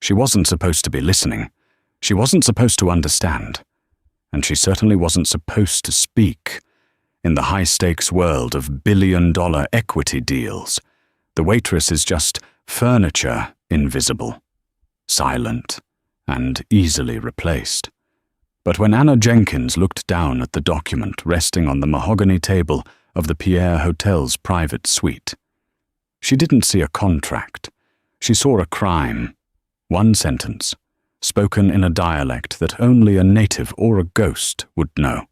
She wasn't supposed to be listening. She wasn't supposed to understand. And she certainly wasn't supposed to speak. In the high-stakes world of billion-dollar equity deals, the waitress is just furniture invisible, silent, and easily replaced. But when Anna Jenkins looked down at the document resting on the mahogany table of the Pierre Hotel's private suite, she didn't see a contract. She saw a crime. One sentence, spoken in a dialect that only a native or a ghost would know,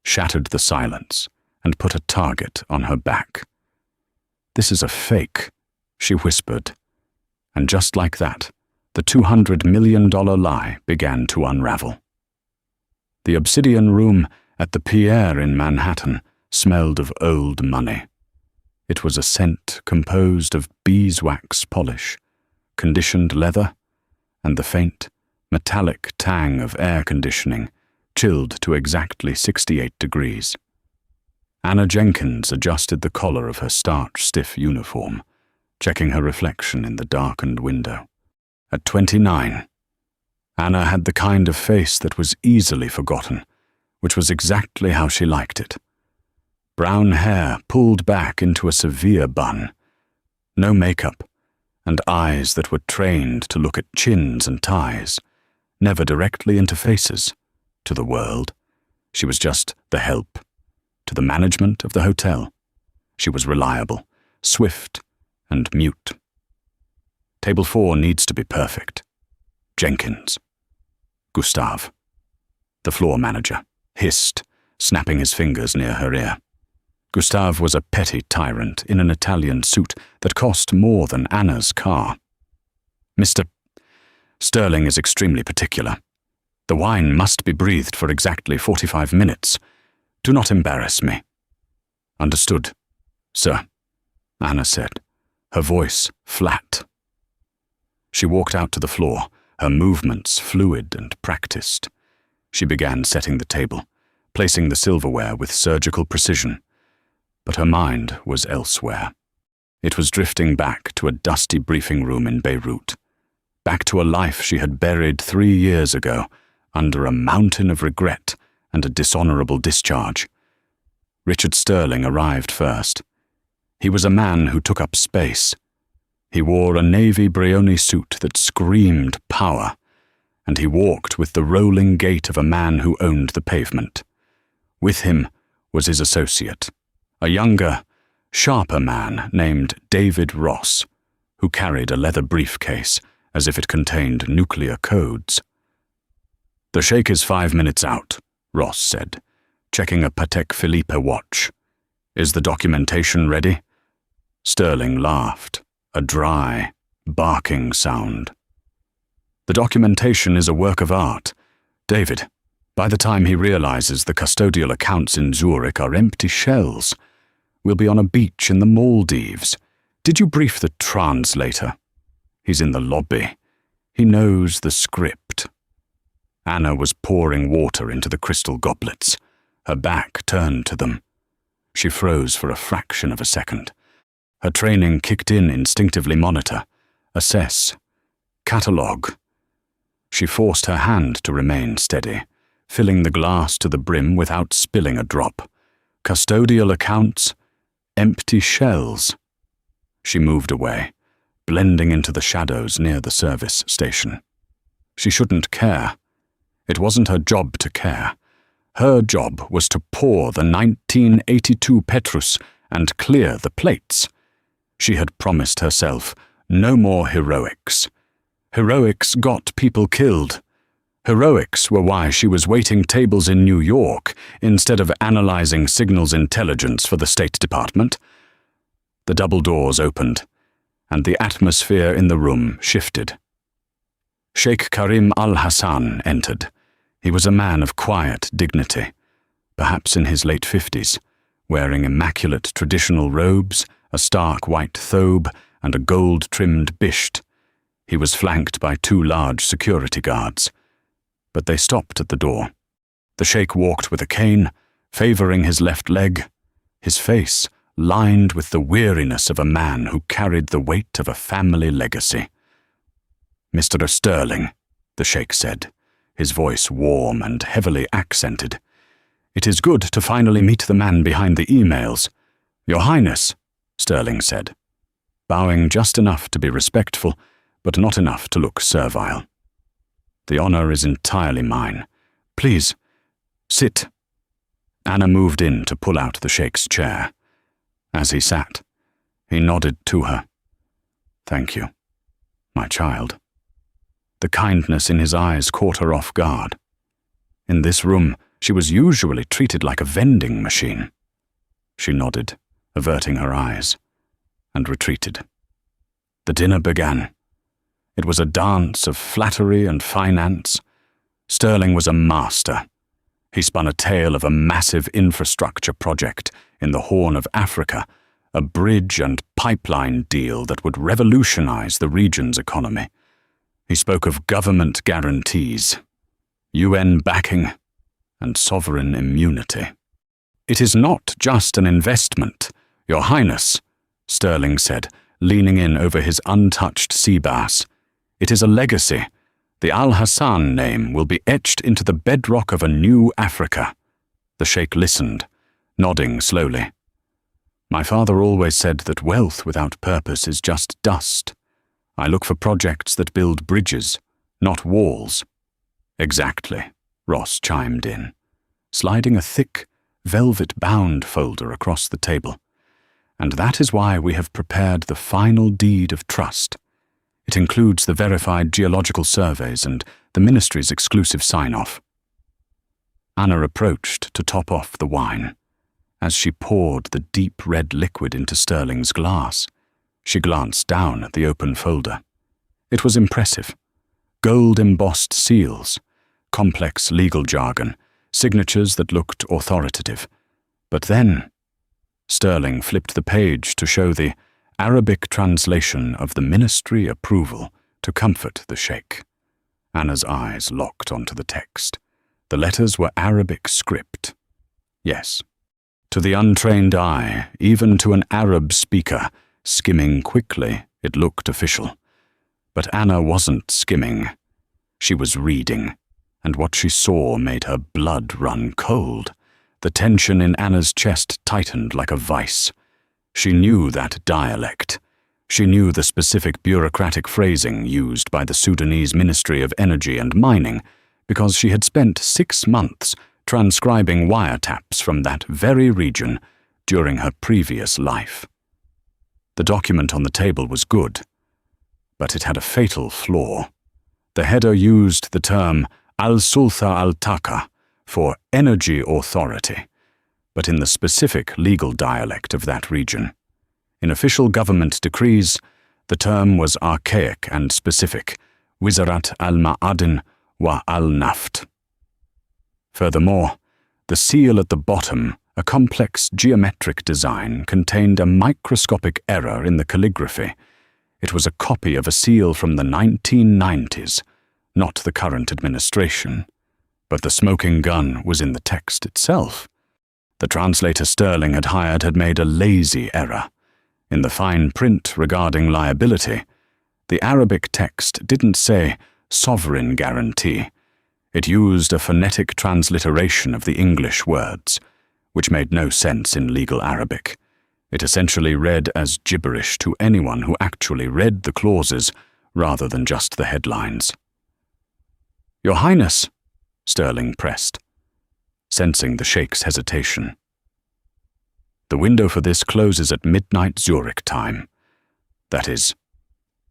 shattered the silence and put a target on her back. "This is a fake," she whispered. And just like that, the $200 million lie began to unravel. The obsidian room at the Pierre in Manhattan smelled of old money. It was a scent composed of beeswax polish, conditioned leather, and the faint, metallic tang of air conditioning, chilled to exactly 68 degrees. Anna Jenkins adjusted the collar of her starch-stiff uniform, checking her reflection in the darkened window. At 29, Anna had the kind of face that was easily forgotten, which was exactly how she liked it. Brown hair pulled back into a severe bun, no makeup, and eyes that were trained to look at chins and ties, never directly into faces, to the world. She was just the help. To the management of the hotel, she was reliable, swift, and mute. Table 4 needs to be perfect. Jenkins. Gustave. The floor manager hissed, snapping his fingers near her ear. Gustave was a petty tyrant in an Italian suit that cost more than Anna's car. "Mr. Sterling is extremely particular. The wine must be breathed for exactly 45 minutes. Do not embarrass me." "Understood, sir," Anna said, her voice flat. She walked out to the floor, her movements fluid and practiced. She began setting the table, placing the silverware with surgical precision. But her mind was elsewhere. It was drifting back to a dusty briefing room in Beirut, back to a life she had buried 3 years ago under a mountain of regret and a dishonorable discharge. Richard Sterling arrived first. He was a man who took up space. He wore a navy Brioni suit that screamed power, and he walked with the rolling gait of a man who owned the pavement. With him was his associate, a younger, sharper man named David Ross, who carried a leather briefcase as if it contained nuclear codes. "The Sheikh is 5 minutes out," Ross said, checking a Patek Philippe watch. "Is the documentation ready?" Sterling laughed, a dry, barking sound. "The documentation is a work of art. David, by the time he realizes the custodial accounts in Zurich are empty shells, we'll be on a beach in the Maldives. Did you brief the translator? He's in the lobby. He knows the script." Anna was pouring water into the crystal goblets, her back turned to them. She froze for a fraction of a second. Her training kicked in instinctively monitor, assess, catalogue. She forced her hand to remain steady, filling the glass to the brim without spilling a drop. Custodial accounts, empty shells. She moved away, blending into the shadows near the service station. She shouldn't care. It wasn't her job to care. Her job was to pour the 1982 Petrus and clear the plates. She had promised herself no more heroics. Heroics got people killed. Heroics were why she was waiting tables in New York instead of analyzing signals intelligence for the State Department. The double doors opened, and the atmosphere in the room shifted. Sheikh Karim al-Hassan entered. He was a man of quiet dignity, perhaps in his late 50s, wearing immaculate traditional robes, a stark white thobe, and a gold-trimmed bisht. He was flanked by 2 large security guards, but they stopped at the door. The sheikh walked with a cane, favoring his left leg, his face lined with the weariness of a man who carried the weight of a family legacy. "Mr. Sterling," the sheikh said, his voice warm and heavily accented. "It is good to finally meet the man behind the emails." "Your Highness," Sterling said, bowing just enough to be respectful, but not enough to look servile. "The honor is entirely mine. Please, sit." Anna moved in to pull out the sheikh's chair. As he sat, he nodded to her. "Thank you, my child." The kindness in his eyes caught her off guard. In this room, she was usually treated like a vending machine. She nodded, averting her eyes, and retreated. The dinner began. It was a dance of flattery and finance. Sterling was a master. He spun a tale of a massive infrastructure project in the Horn of Africa, a bridge and pipeline deal that would revolutionize the region's economy. He spoke of government guarantees, UN backing, and sovereign immunity. "It is not just an investment, Your Highness," Sterling said, leaning in over his untouched sea bass. "It is a legacy. The Al-Hassan name will be etched into the bedrock of a new Africa." The sheikh listened, nodding slowly. "My father always said that wealth without purpose is just dust. I look for projects that build bridges, not walls." "Exactly," Ross chimed in, sliding a thick, velvet-bound folder across the table. "And that is why we have prepared the final deed of trust. It includes the verified geological surveys and the ministry's exclusive sign-off." Anna approached to top off the wine. As she poured the deep red liquid into Sterling's glass, she glanced down at the open folder. It was impressive. Gold-embossed seals, complex legal jargon, signatures that looked authoritative. But then, Sterling flipped the page to show the Arabic translation of the ministry approval to comfort the sheikh. Anna's eyes locked onto the text. The letters were Arabic script. Yes. To the untrained eye, even to an Arab speaker, skimming quickly, it looked official. But Anna wasn't skimming. She was reading, and what she saw made her blood run cold. The tension in Anna's chest tightened like a vice. She knew that dialect. She knew the specific bureaucratic phrasing used by the Sudanese Ministry of Energy and Mining, because she had spent 6 months transcribing wiretaps from that very region during her previous life. The document on the table was good, but it had a fatal flaw. The header used the term al-Sulta al-Taka for energy authority, but in the specific legal dialect of that region. In official government decrees, the term was archaic and specific, Wizarat al-Ma'adin wa al-Naft. Furthermore, the seal at the bottom, a complex geometric design, contained a microscopic error in the calligraphy. It was a copy of a seal from the 1990s, not the current administration. But the smoking gun was in the text itself. The translator Sterling had hired had made a lazy error. In the fine print regarding liability, the Arabic text didn't say sovereign guarantee. It used a phonetic transliteration of the English words, which made no sense in legal Arabic. It essentially read as gibberish to anyone who actually read the clauses rather than just the headlines. "Your Highness," Sterling pressed, sensing the sheikh's hesitation. "The window for this closes at midnight Zurich time. That is,"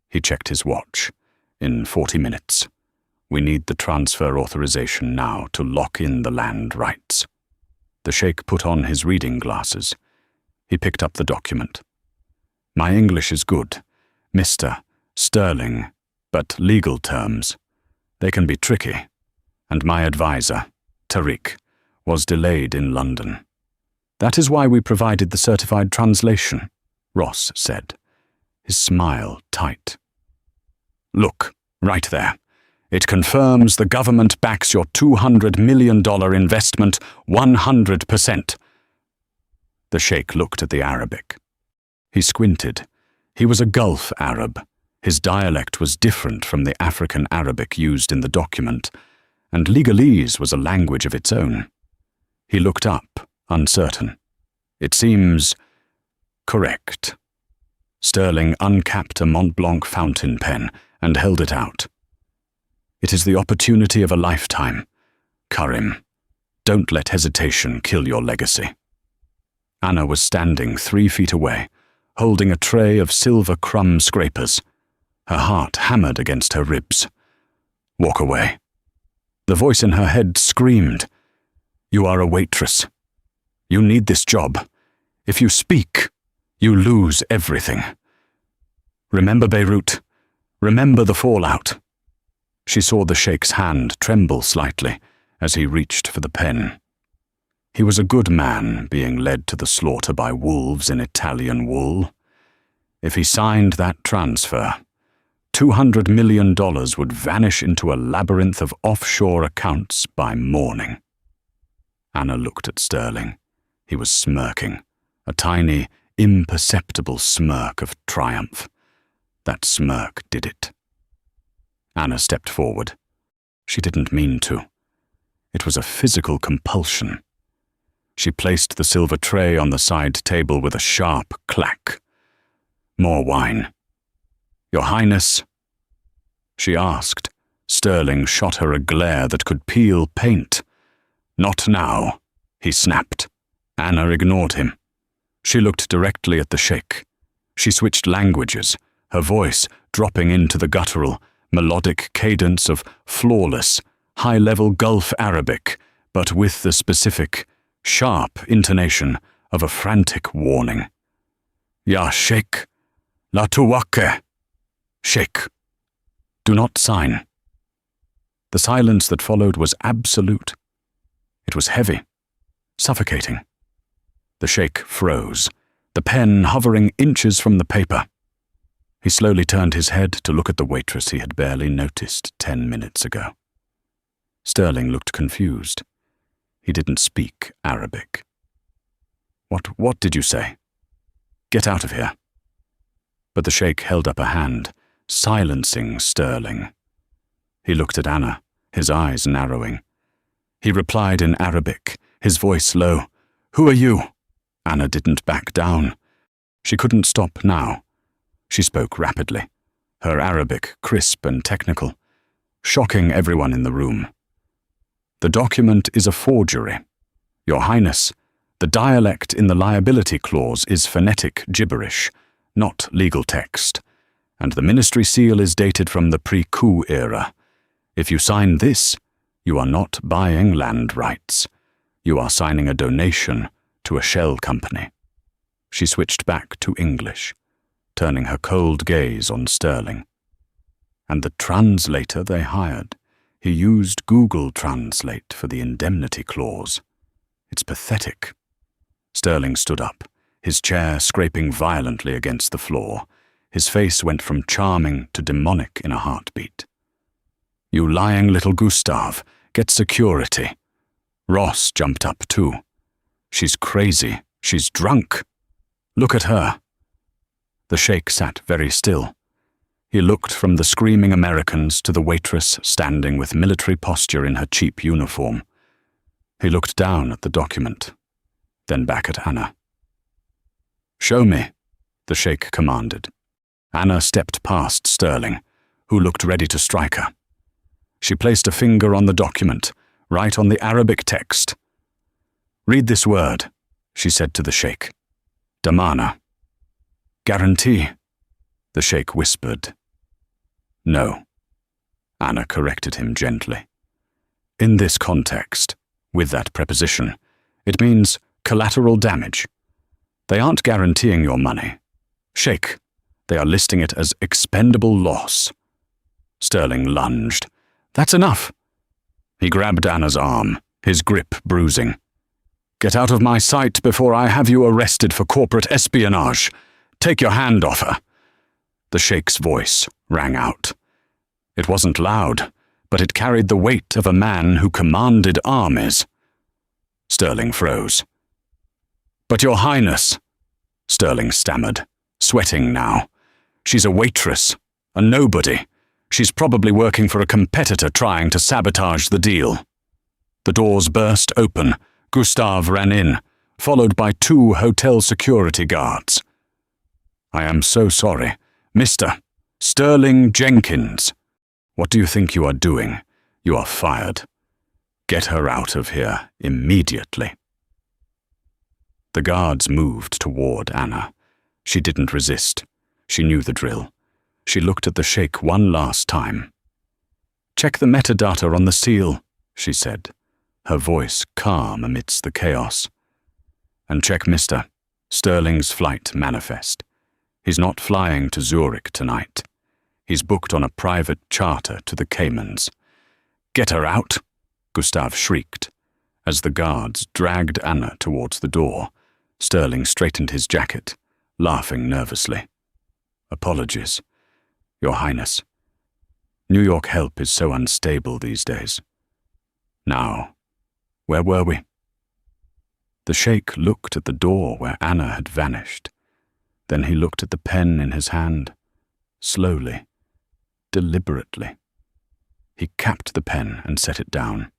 he checked his watch, "in 40 minutes. We need the transfer authorization now to lock in the land rights." The sheikh put on his reading glasses. He picked up the document. "My English is good, Mr. Sterling, but legal terms, they can be tricky, and my advisor, Tariq, was delayed in London. That is why we provided the certified translation," Ross said, his smile tight. "Look, right there. It confirms the government backs your $200 million investment 100%. The sheikh looked at the Arabic. He squinted. He was a Gulf Arab. His dialect was different from the African Arabic used in the document, and legalese was a language of its own. He looked up, uncertain. It seems correct. Sterling uncapped a Mont Blanc fountain pen and held it out. It is the opportunity of a lifetime. Karim, don't let hesitation kill your legacy. Anna was standing 3 feet away, holding a tray of silver crumb scrapers. Her heart hammered against her ribs. Walk away. The voice in her head screamed. You are a waitress. You need this job. If you speak, you lose everything. Remember Beirut. Remember the fallout. She saw the Sheikh's hand tremble slightly as he reached for the pen. He was a good man being led to the slaughter by wolves in Italian wool. If he signed that transfer, $200 million would vanish into a labyrinth of offshore accounts by morning. Anna looked at Sterling. He was smirking, a tiny, imperceptible smirk of triumph. That smirk did it. Anna stepped forward. She didn't mean to. It was a physical compulsion. She placed the silver tray on the side table with a sharp clack. More wine. Your Highness? She asked. Sterling shot her a glare that could peel paint. Not now, he snapped. Anna ignored him. She looked directly at the Sheikh. She switched languages, her voice dropping into the guttural, melodic cadence of flawless, high-level Gulf Arabic, but with the specific, sharp intonation of a frantic warning. Ya Sheikh, la tuwakke. Sheikh, do not sign. The silence that followed was absolute. It was heavy, suffocating. The Sheikh froze, the pen hovering inches from the paper. He slowly turned his head to look at the waitress he had barely noticed 10 minutes ago. Sterling looked confused. He didn't speak Arabic. What did you say? Get out of here. But the Sheikh held up a hand, silencing Sterling. He looked at Anna, his eyes narrowing. He replied in Arabic, his voice low. Who are you? Anna didn't back down. She couldn't stop now. She spoke rapidly, her Arabic crisp and technical, shocking everyone in the room. The document is a forgery. Your Highness, the dialect in the liability clause is phonetic gibberish, not legal text, and the ministry seal is dated from the pre-coup era. If you sign this, you are not buying land rights. You are signing a donation to a shell company. She switched back to English, turning her cold gaze on Sterling. And the translator they hired, he used Google Translate for the indemnity clause. It's pathetic. Sterling stood up, his chair scraping violently against the floor. His face went from charming to demonic in a heartbeat. You lying little Gustav, get security. Ross jumped up too. She's crazy. She's drunk. Look at her. The Sheikh sat very still. He looked from the screaming Americans to the waitress standing with military posture in her cheap uniform. He looked down at the document, then back at Anna. Show me, the Sheikh commanded. Anna stepped past Sterling, who looked ready to strike her. She placed a finger on the document, right on the Arabic text. Read this word, she said to the Sheikh. Damana. Guarantee, the Sheikh whispered. No, Anna corrected him gently. In this context, with that preposition, it means collateral damage. They aren't guaranteeing your money. Sheikh, they are listing it as expendable loss. Sterling lunged. That's enough. He grabbed Anna's arm, his grip bruising. Get out of my sight before I have you arrested for corporate espionage. Take your hand off her. The Sheikh's voice rang out. It wasn't loud, but it carried the weight of a man who commanded armies. Sterling froze. But Your Highness, Sterling stammered, sweating now. She's a waitress. A nobody. She's probably working for a competitor trying to sabotage the deal. The doors burst open. Gustav ran in, followed by 2 hotel security guards. I am so sorry. Mr. Sterling Jenkins. What do you think you are doing? You are fired. Get her out of here immediately. The guards moved toward Anna. She didn't resist. She knew the drill. She looked at the sheikh one last time. Check the metadata on the seal, she said, her voice calm amidst the chaos. And check Mr. Sterling's flight manifest. He's not flying to Zurich tonight. He's booked on a private charter to the Caymans. Get her out, Gustav shrieked. As the guards dragged Anna towards the door, Sterling straightened his jacket, laughing nervously. Apologies, Your Highness. New York help is so unstable these days. Now, where were we? The sheikh looked at the door where Anna had vanished. Then he looked at the pen in his hand, slowly, deliberately. He capped the pen and set it down.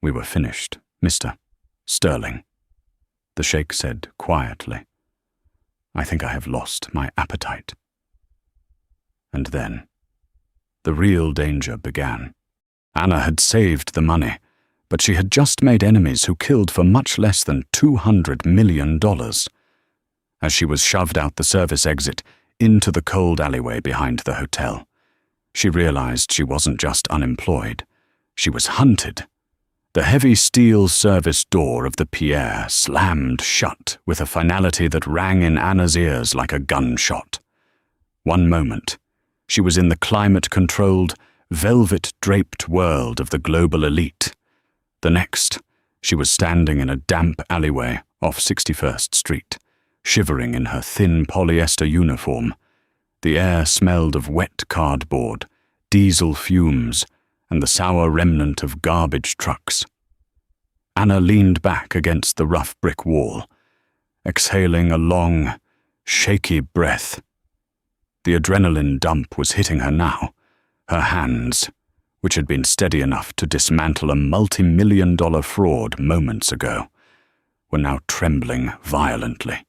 We were finished, Mr. Sterling, the sheikh said quietly. I think I have lost my appetite. And then, the real danger began. Anna had saved the money, but she had just made enemies who killed for much less than $200 million. As she was shoved out the service exit into the cold alleyway behind the hotel, she realized she wasn't just unemployed, she was hunted. The heavy steel service door of the Pierre slammed shut with a finality that rang in Anna's ears like a gunshot. One moment, she was in the climate-controlled, velvet-draped world of the global elite. The next, she was standing in a damp alleyway off 61st Street, shivering in her thin polyester uniform. The air smelled of wet cardboard, diesel fumes, and the sour remnant of garbage trucks. Anna leaned back against the rough brick wall, exhaling a long, shaky breath. The adrenaline dump was hitting her now. Her hands, which had been steady enough to dismantle a multi-million-dollar fraud moments ago, were now trembling violently.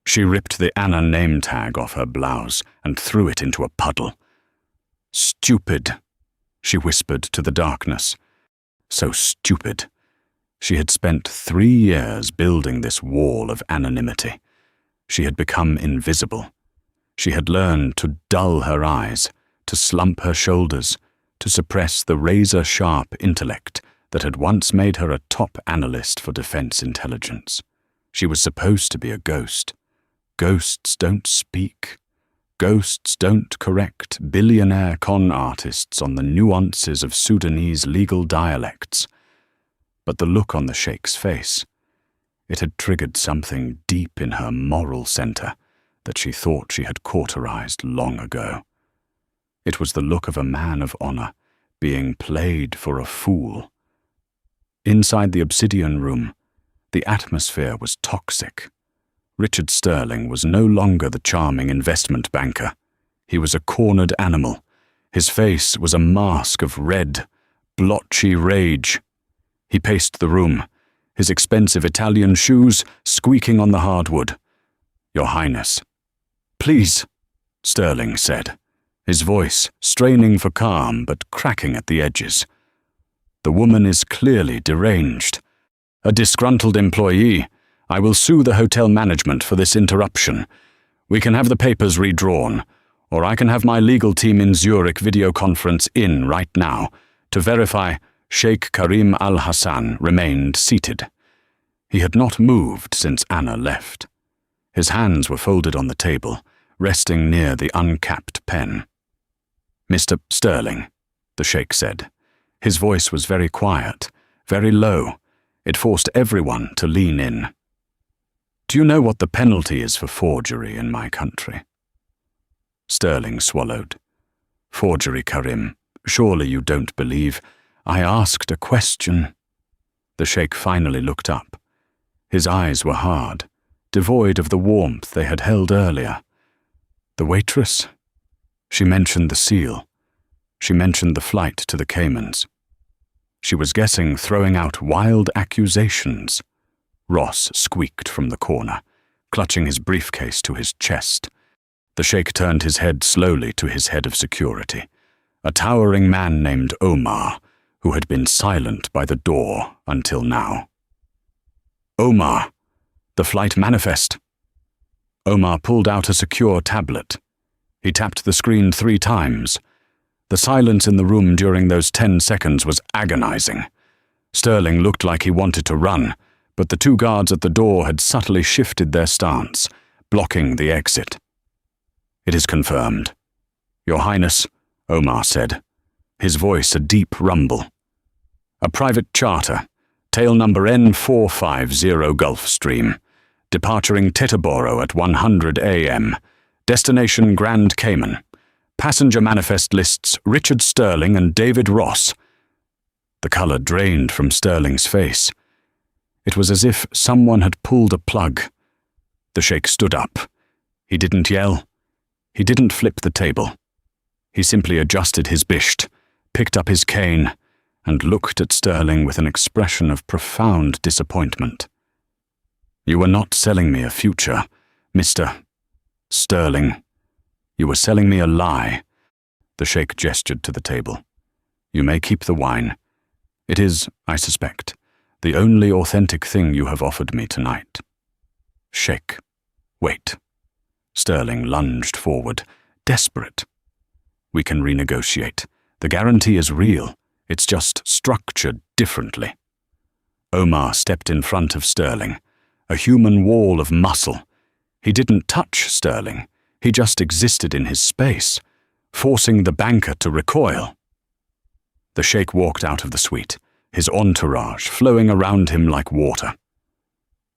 She ripped the Anna name tag off her blouse and threw it into a puddle. Stupid, she whispered to the darkness. So stupid. She had spent 3 years building this wall of anonymity. She had become invisible. She had learned to dull her eyes, to slump her shoulders, to suppress the razor-sharp intellect that had once made her a top analyst for defense intelligence. She was supposed to be a ghost. Ghosts don't speak. Ghosts don't correct billionaire con artists on the nuances of Sudanese legal dialects. But the look on the sheikh's face, it had triggered something deep in her moral center that she thought she had cauterized long ago. It was the look of a man of honor being played for a fool. Inside the obsidian room, the atmosphere was toxic. Richard Sterling was no longer the charming investment banker. He was a cornered animal. His face was a mask of red, blotchy rage. He paced the room, his expensive Italian shoes squeaking on the hardwood. Your Highness. Please, Sterling said, his voice straining for calm but cracking at the edges. The woman is clearly deranged. A disgruntled employee. I will sue the hotel management for this interruption. We can have the papers redrawn, or I can have my legal team in Zurich video conference in right now to verify Sheikh Karim al-Hassan remained seated. He had not moved since Anna left. His hands were folded on the table, resting near the uncapped pen. Mr. Sterling, the sheikh said. His voice was very quiet, very low. It forced everyone to lean in. Do you know what the penalty is for forgery in my country? Sterling swallowed. Forgery, Karim. Surely you don't believe. I asked a question. The sheikh finally looked up. His eyes were hard, devoid of the warmth they had held earlier. The waitress? She mentioned the seal. She mentioned the flight to the Caymans. She was guessing, throwing out wild accusations. Ross squeaked from the corner, clutching his briefcase to his chest. The sheikh turned his head slowly to his head of security, a towering man named Omar, who had been silent by the door until now. "Omar, the flight manifest." Omar pulled out a secure tablet. He tapped the screen 3 times. The silence in the room during those 10 seconds was agonizing. Sterling looked like he wanted to run, but the 2 guards at the door had subtly shifted their stance, blocking the exit. "It is confirmed." "Your Highness," Omar said, his voice a deep rumble. "A private charter, tail number N450 Gulfstream, departing Teterboro at 100 a.m., destination Grand Cayman. Passenger manifest lists Richard Sterling and David Ross." The color drained from Sterling's face. It was as if someone had pulled a plug. The sheikh stood up. He didn't yell. He didn't flip the table. He simply adjusted his bisht, picked up his cane, and looked at Sterling with an expression of profound disappointment. "You were not selling me a future, Mr. Sterling. You were selling me a lie." The sheikh gestured to the table. "You may keep the wine. It is, I suspect, the only authentic thing you have offered me tonight." "Sheikh, wait." Sterling lunged forward, desperate. "We can renegotiate. The guarantee is real. It's just structured differently." Omar stepped in front of Sterling, a human wall of muscle. He didn't touch Sterling. He just existed in his space, forcing the banker to recoil. The sheikh walked out of the suite, his entourage flowing around him like water.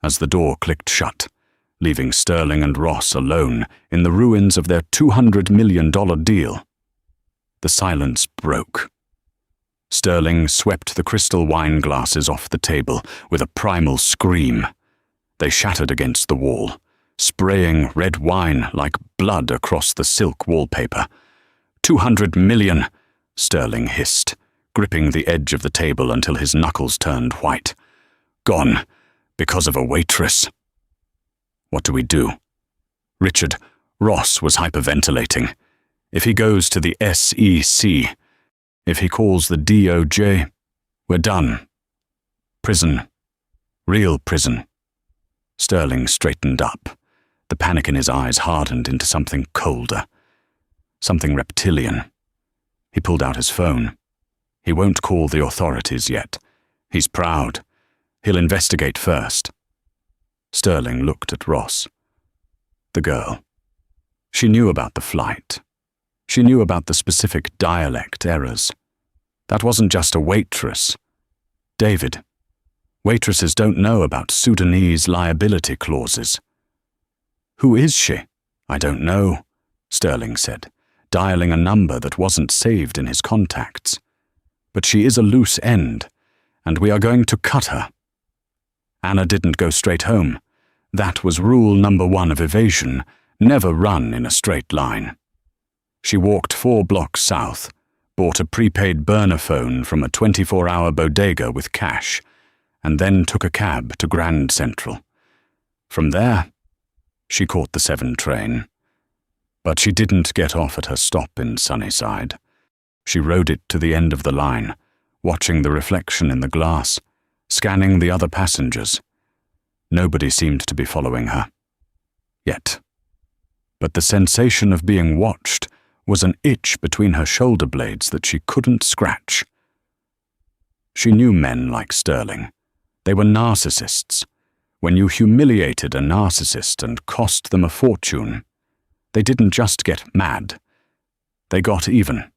As the door clicked shut, leaving Sterling and Ross alone in the ruins of their $200 million deal, the silence broke. Sterling swept the crystal wine glasses off the table with a primal scream. They shattered against the wall, spraying red wine like blood across the silk wallpaper. $200 million, Sterling hissed, gripping the edge of the table until his knuckles turned white. "Gone, because of a waitress." "What do we do?" Richard, Ross was hyperventilating. "If he goes to the SEC, if he calls the DOJ, we're done. Prison. Real prison." Sterling straightened up. The panic in his eyes hardened into something colder, something reptilian. He pulled out his phone. He won't call the authorities yet. He's proud. He'll investigate first. Sterling looked at Ross. The girl. She knew about the flight. She knew about the specific dialect errors. That wasn't just a waitress. David. Waitresses don't know about Sudanese liability clauses. "Who is she?" "I don't know," Sterling said, dialing a number that wasn't saved in his contacts. "But she is a loose end, and we are going to cut her." Anna didn't go straight home. That was rule number 1 of evasion: never run in a straight line. She walked 4 blocks south, bought a prepaid burner phone from a 24-hour bodega with cash, and then took a cab to Grand Central. From there, she caught the 7 train. But she didn't get off at her stop in Sunnyside. She rode it to the end of the line, watching the reflection in the glass, scanning the other passengers. Nobody seemed to be following her. Yet. But the sensation of being watched was an itch between her shoulder blades that she couldn't scratch. She knew men like Sterling. They were narcissists. When you humiliated a narcissist and cost them a fortune, they didn't just get mad. They got even.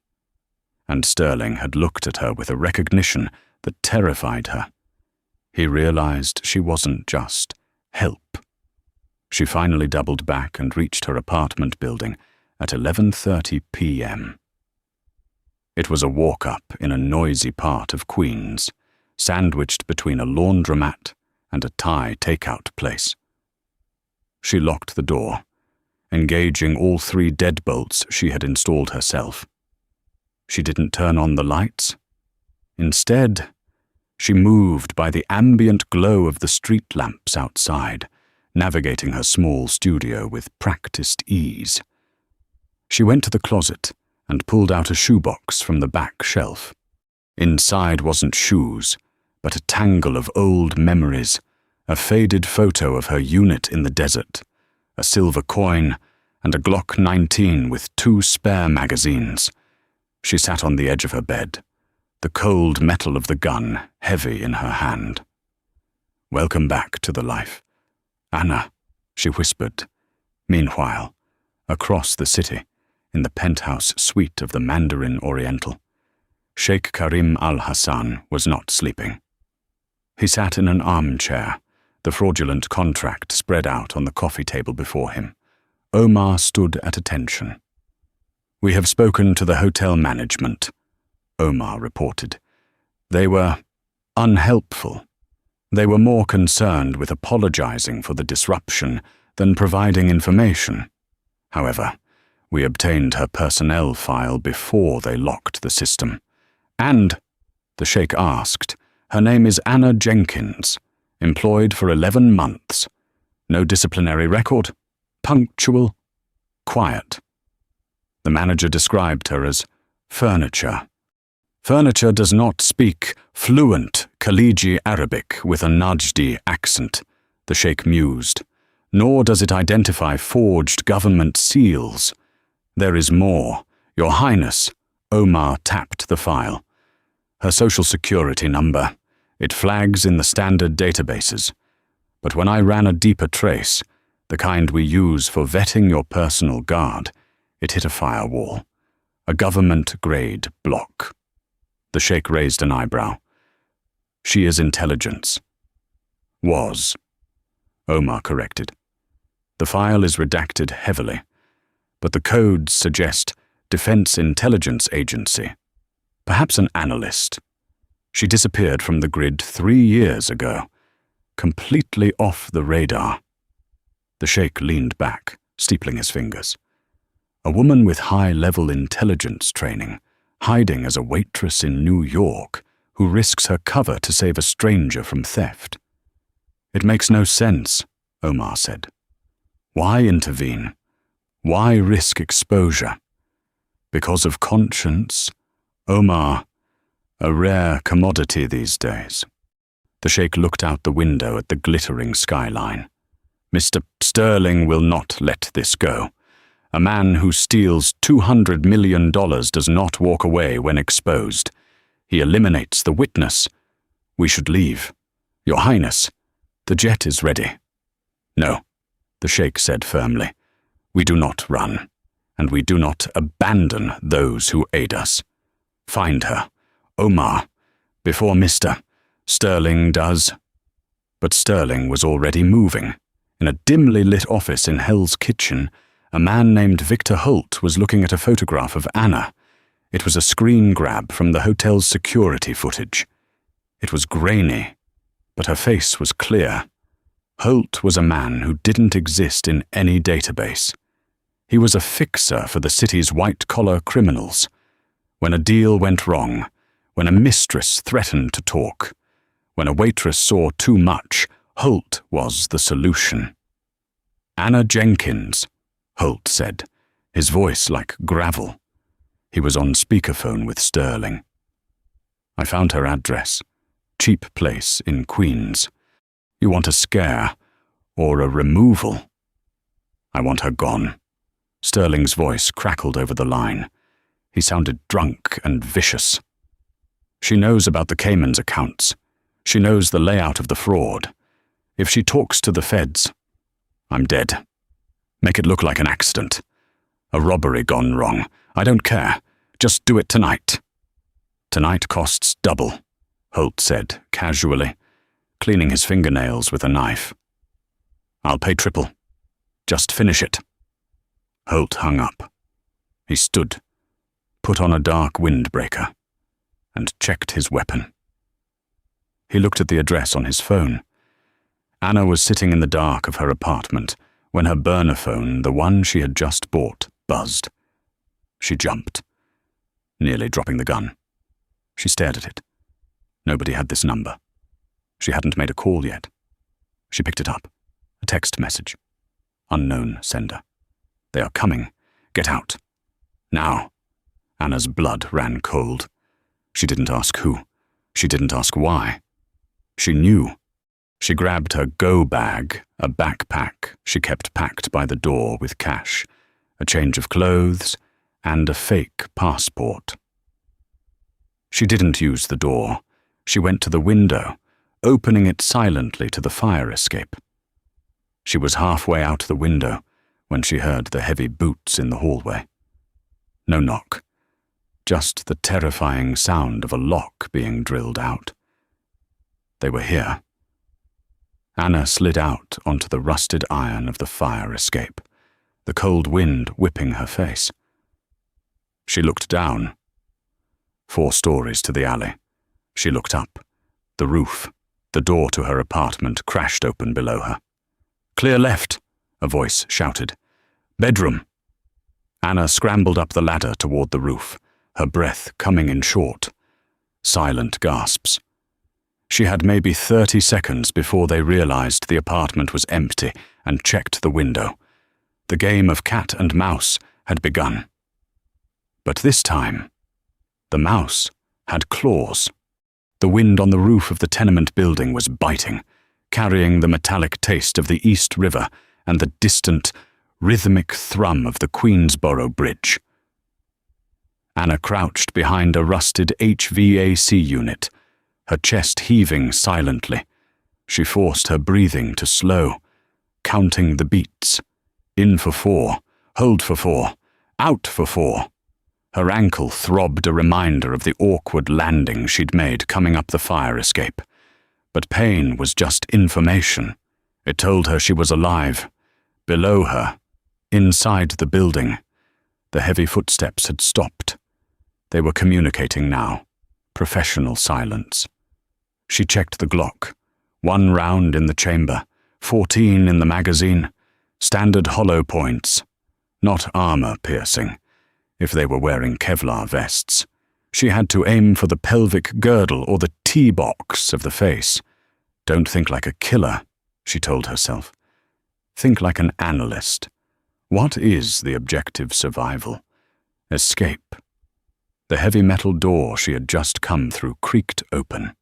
And Sterling had looked at her with a recognition that terrified her. He realized she wasn't just help. She finally doubled back and reached her apartment building at 11:30 p.m. It was a walk-up in a noisy part of Queens, sandwiched between a laundromat and a Thai takeout place. She locked the door, engaging all 3 deadbolts she had installed herself. She didn't turn on the lights. Instead, she moved by the ambient glow of the street lamps outside, navigating her small studio with practiced ease. She went to the closet and pulled out a shoebox from the back shelf. Inside wasn't shoes, but a tangle of old memories, a faded photo of her unit in the desert, a silver coin, and a Glock 19 with 2 spare magazines. She sat on the edge of her bed, the cold metal of the gun heavy in her hand. "Welcome back to the life. Anna," she whispered. Meanwhile, across the city, in the penthouse suite of the Mandarin Oriental, Sheikh Karim al-Hassan was not sleeping. He sat in an armchair, the fraudulent contract spread out on the coffee table before him. Omar stood at attention. "We have spoken to the hotel management," Omar reported. "They were unhelpful. They were more concerned with apologizing for the disruption than providing information. However, we obtained her personnel file before they locked the system. And," the Sheikh asked, "her name is Anna Jenkins, employed for 11 months. No disciplinary record, punctual, quiet." The manager described her as furniture. "Furniture does not speak fluent Khaliji Arabic with a Najdi accent," the Sheikh mused, "nor does it identify forged government seals. There is more. Your Highness," Omar tapped the file. "Her social security number. It flags in the standard databases. But when I ran a deeper trace, the kind we use for vetting your personal guard, it hit a firewall. A government-grade block." The Sheikh raised an eyebrow. "She is intelligence." "Was," Omar corrected. "The file is redacted heavily, but the codes suggest Defense Intelligence Agency. Perhaps an analyst. She disappeared from the grid 3 years ago, completely off the radar." The Sheikh leaned back, steepling his fingers. "A woman with high-level intelligence training, hiding as a waitress in New York, who risks her cover to save a stranger from theft. It makes no sense," Omar said. "Why intervene? Why risk exposure? Because of conscience, Omar, a rare commodity these days." The Sheikh looked out the window at the glittering skyline. "Mr. Sterling will not let this go. A man who steals $200 million does not walk away when exposed. He eliminates the witness. We should leave. Your Highness, the jet is ready." "No," the Sheikh said firmly. "We do not run, and we do not abandon those who aid us. Find her, Omar, before Mr. Sterling does." But Sterling was already moving. In a dimly lit office in Hell's Kitchen, a man named Victor Holt was looking at a photograph of Anna. It was a screen grab from the hotel's security footage. It was grainy, but her face was clear. Holt was a man who didn't exist in any database. He was a fixer for the city's white-collar criminals. When a deal went wrong, when a mistress threatened to talk, when a waitress saw too much, Holt was the solution. "Anna Jenkins," Holt said, his voice like gravel. He was on speakerphone with Sterling. "I found her address. Cheap place in Queens. You want a scare, or a removal?" "I want her gone." Sterling's voice crackled over the line. He sounded drunk and vicious. "She knows about the Cayman's accounts. She knows the layout of the fraud. If she talks to the feds, I'm dead. Make it look like an accident. A robbery gone wrong. I don't care. Just do it tonight." "Tonight costs double," Holt said casually, cleaning his fingernails with a knife. "I'll pay triple. Just finish it." Holt hung up. He stood, put on a dark windbreaker, and checked his weapon. He looked at the address on his phone. Anna was sitting in the dark of her apartment, when her burner phone, the one she had just bought, buzzed. She jumped, nearly dropping the gun. She stared at it. Nobody had this number. She hadn't made a call yet. She picked it up. A text message. Unknown sender. They are coming. Get out. Now. Anna's blood ran cold. She didn't ask who. She didn't ask why. She knew. She grabbed her go bag, a backpack she kept packed by the door with cash, a change of clothes, and a fake passport. She didn't use the door. She went to the window, opening it silently to the fire escape. She was halfway out the window when she heard the heavy boots in the hallway. No knock, just the terrifying sound of a lock being drilled out. They were here. Anna slid out onto the rusted iron of the fire escape, the cold wind whipping her face. She looked down. 4 stories to the alley. She looked up. The roof, the door to her apartment, crashed open below her. "Clear left," a voice shouted. "Bedroom." Anna scrambled up the ladder toward the roof, her breath coming in short. Silent gasps. She had maybe 30 seconds before they realized the apartment was empty and checked the window. The game of cat and mouse had begun. But this time, the mouse had claws. The wind on the roof of the tenement building was biting, carrying the metallic taste of the East River and the distant, rhythmic thrum of the Queensboro Bridge. Anna crouched behind a rusted HVAC unit, her chest heaving silently. She forced her breathing to slow, counting the beats. In for 4, hold for 4, out for 4. Her ankle throbbed a reminder of the awkward landing she'd made coming up the fire escape. But pain was just information. It told her she was alive. Below her, inside the building, the heavy footsteps had stopped. They were communicating now. Professional silence. She checked the Glock. 1 round in the chamber, 14 in the magazine. Standard hollow points. Not armor-piercing, if they were wearing Kevlar vests. She had to aim for the pelvic girdle or the T-box of the face. Don't think like a killer, she told herself. Think like an analyst. What is the objective survival? Escape. The heavy metal door she had just come through creaked open.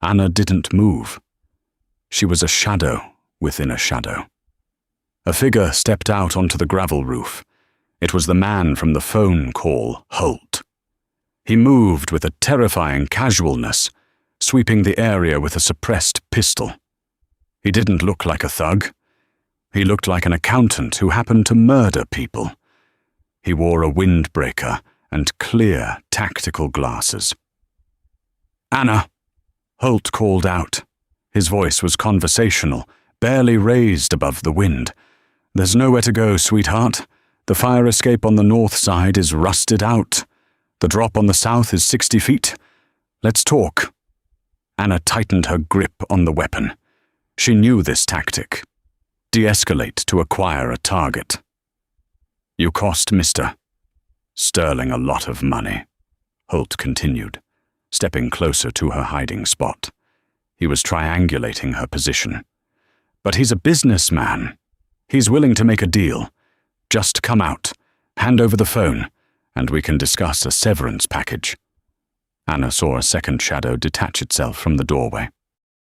Anna didn't move. She was a shadow within a shadow. A figure stepped out onto the gravel roof. It was the man from the phone call, Holt. He moved with a terrifying casualness, sweeping the area with a suppressed pistol. He didn't look like a thug. He looked like an accountant who happened to murder people. He wore a windbreaker and clear, tactical glasses. "Anna!" Holt called out. His voice was conversational, barely raised above the wind. "There's nowhere to go, sweetheart. The fire escape on the north side is rusted out. The drop on the south is 60 feet. Let's talk." Anna tightened her grip on the weapon. She knew this tactic. De-escalate to acquire a target. "You cost Mr. Sterling a lot of money," Holt continued, stepping closer to her hiding spot. He was triangulating her position. "But he's a businessman. He's willing to make a deal. Just come out, hand over the phone, and we can discuss a severance package." Anna saw a second shadow detach itself from the doorway.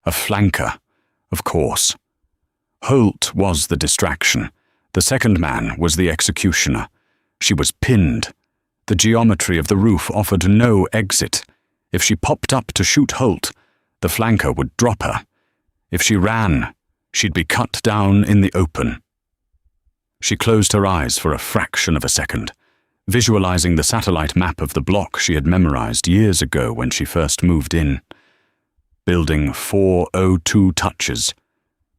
A flanker, of course. Holt was the distraction. The second man was the executioner. She was pinned. The geometry of the roof offered no exit. If she popped up to shoot Holt, the flanker would drop her. If she ran, she'd be cut down in the open. She closed her eyes for a fraction of a second, visualizing the satellite map of the block she had memorized years ago when she first moved in. Building 402 touches.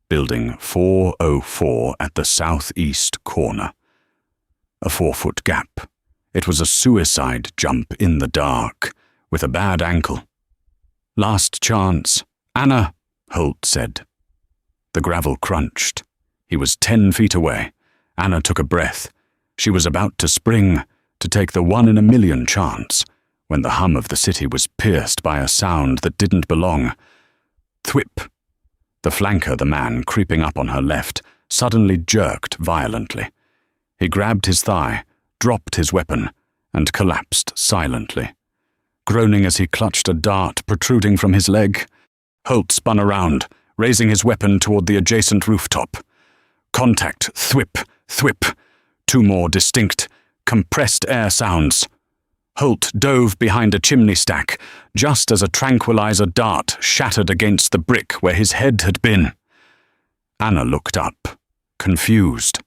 Building 404 at the southeast corner. A 4-foot gap. It was a suicide jump in the dark, with a bad ankle. "Last chance. Anna," Holt said. The gravel crunched. He was 10 feet away. Anna took a breath. She was about to spring, to take the 1 in a million chance, when the hum of the city was pierced by a sound that didn't belong. Thwip! The flanker, the man creeping up on her left, suddenly jerked violently. He grabbed his thigh, dropped his weapon, and collapsed silently. Groaning as he clutched a dart protruding from his leg, Holt spun around, raising his weapon toward the adjacent rooftop. Contact, thwip, thwip. 2 more distinct, compressed air sounds. Holt dove behind a chimney stack, just as a tranquilizer dart shattered against the brick where his head had been. Anna looked up, confused.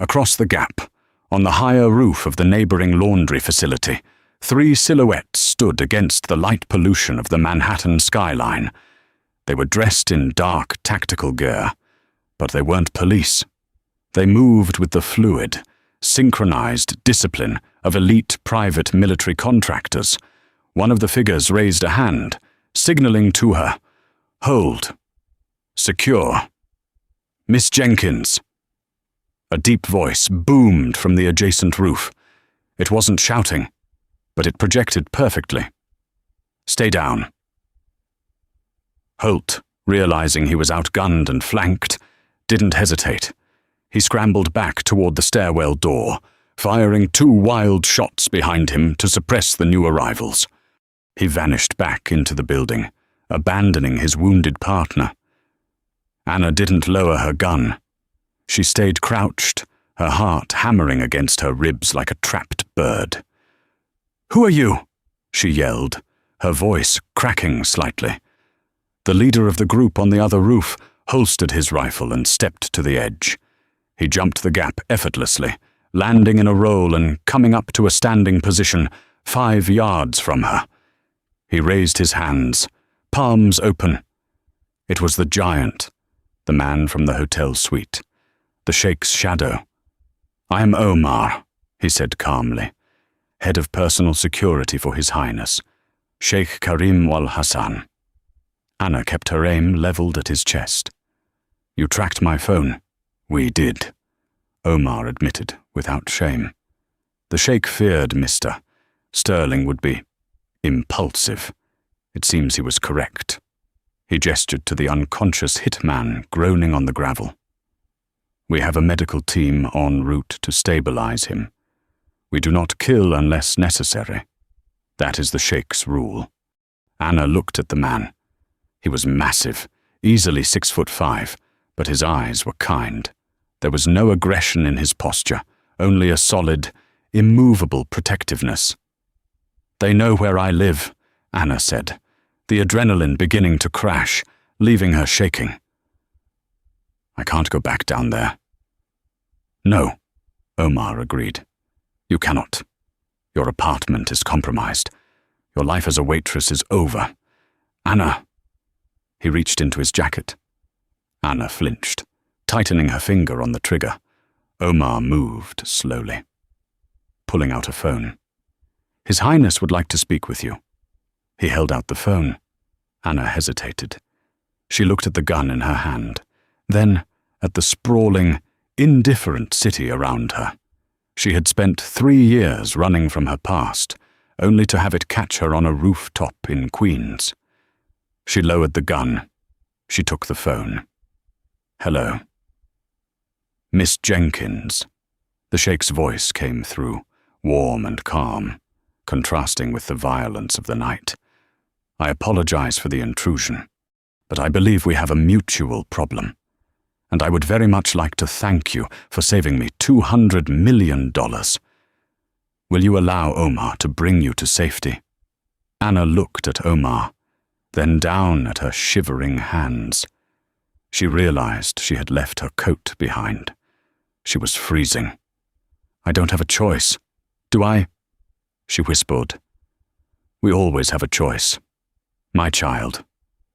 Across the gap, on the higher roof of the neighboring laundry facility, 3 silhouettes stood against the light pollution of the Manhattan skyline. They were dressed in dark tactical gear, but they weren't police. They moved with the fluid, synchronized discipline of elite private military contractors. One of the figures raised a hand, signaling to her, "Hold. Secure. Miss Jenkins." A deep voice boomed from the adjacent roof. It wasn't shouting, but it projected perfectly. "Stay down." Holt, realizing he was outgunned and flanked, didn't hesitate. He scrambled back toward the stairwell door, firing 2 wild shots behind him to suppress the new arrivals. He vanished back into the building, abandoning his wounded partner. Anna didn't lower her gun. She stayed crouched, her heart hammering against her ribs like a trapped bird. "Who are you?" she yelled, her voice cracking slightly. The leader of the group on the other roof holstered his rifle and stepped to the edge. He jumped the gap effortlessly, landing in a roll and coming up to a standing position 5 yards from her. He raised his hands, palms open. It was the giant, the man from the hotel suite, the Sheikh's shadow. "I am Omar," he said calmly, head of personal security for His Highness, Sheikh Karim Wal Hassan. Anna kept her aim leveled at his chest. "You tracked my phone." "We did," Omar admitted without shame. The Sheikh feared Mr. Sterling would be impulsive. It seems he was correct. He gestured to the unconscious hitman groaning on the gravel. "We have a medical team en route to stabilize him. We do not kill unless necessary. That is the Sheikh's rule." Anna looked at the man. He was massive, easily 6'5", but his eyes were kind. There was no aggression in his posture, only a solid, immovable protectiveness. "They know where I live," Anna said, the adrenaline beginning to crash, leaving her shaking. "I can't go back down there." "No," Omar agreed. "You cannot. Your apartment is compromised. Your life as a waitress is over. Anna." He reached into his jacket. Anna flinched, tightening her finger on the trigger. Omar moved slowly, pulling out a phone. "His Highness would like to speak with you." He held out the phone. Anna hesitated. She looked at the gun in her hand, then at the sprawling, indifferent city around her. She had spent 3 years running from her past, only to have it catch her on a rooftop in Queens. She lowered the gun. She took the phone. "Hello." "Miss Jenkins." The Sheikh's voice came through, warm and calm, contrasting with the violence of the night. "I apologize for the intrusion, but I believe we have a mutual problem, and I would very much like to thank you for saving me $200 million. Will you allow Omar to bring you to safety?" Anna looked at Omar, then down at her shivering hands. She realized she had left her coat behind. She was freezing. "I don't have a choice. Do I?" She whispered. "We always have a choice, my child,"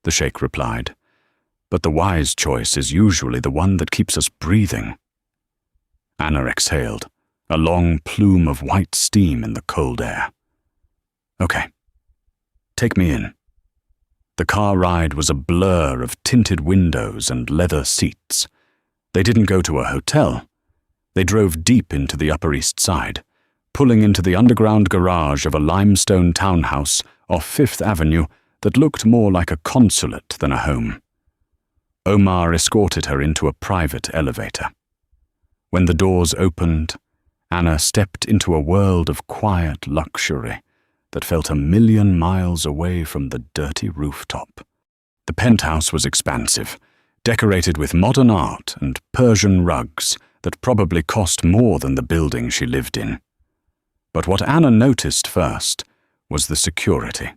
the Sheikh replied. "But the wise choice is usually the one that keeps us breathing." Anna exhaled, a long plume of white steam in the cold air. "Okay, take me in." The car ride was a blur of tinted windows and leather seats. They didn't go to a hotel. They drove deep into the Upper East Side, pulling into the underground garage of a limestone townhouse off Fifth Avenue that looked more like a consulate than a home. Omar escorted her into a private elevator. When the doors opened, Anna stepped into a world of quiet luxury that felt 1,000,000 miles away from the dirty rooftop. The penthouse was expansive, decorated with modern art and Persian rugs that probably cost more than the building she lived in. But what Anna noticed first was the security.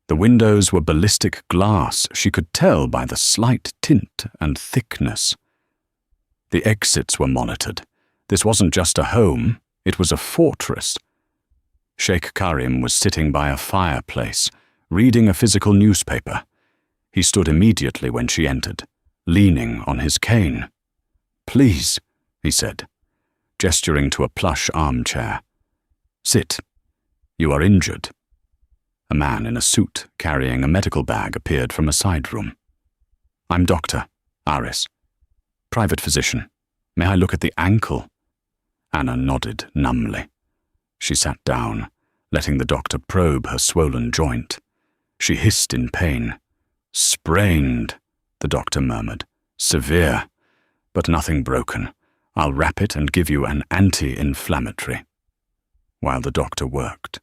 The windows were ballistic glass she could tell by the slight tint and thickness. The exits were monitored. This wasn't just a home, it was a fortress. Sheikh Karim was sitting by a fireplace, reading a physical newspaper. He stood immediately when she entered, leaning on his cane. "Please," he said, gesturing to a plush armchair. "Sit. You are injured." A man in a suit carrying a medical bag appeared from a side room. "I'm Dr. Aris. Private physician. May I look at the ankle?" Anna nodded numbly. She sat down, letting the doctor probe her swollen joint. She hissed in pain. "Sprained," the doctor murmured. "Severe, but nothing broken. I'll wrap it and give you an anti-inflammatory." While the doctor worked,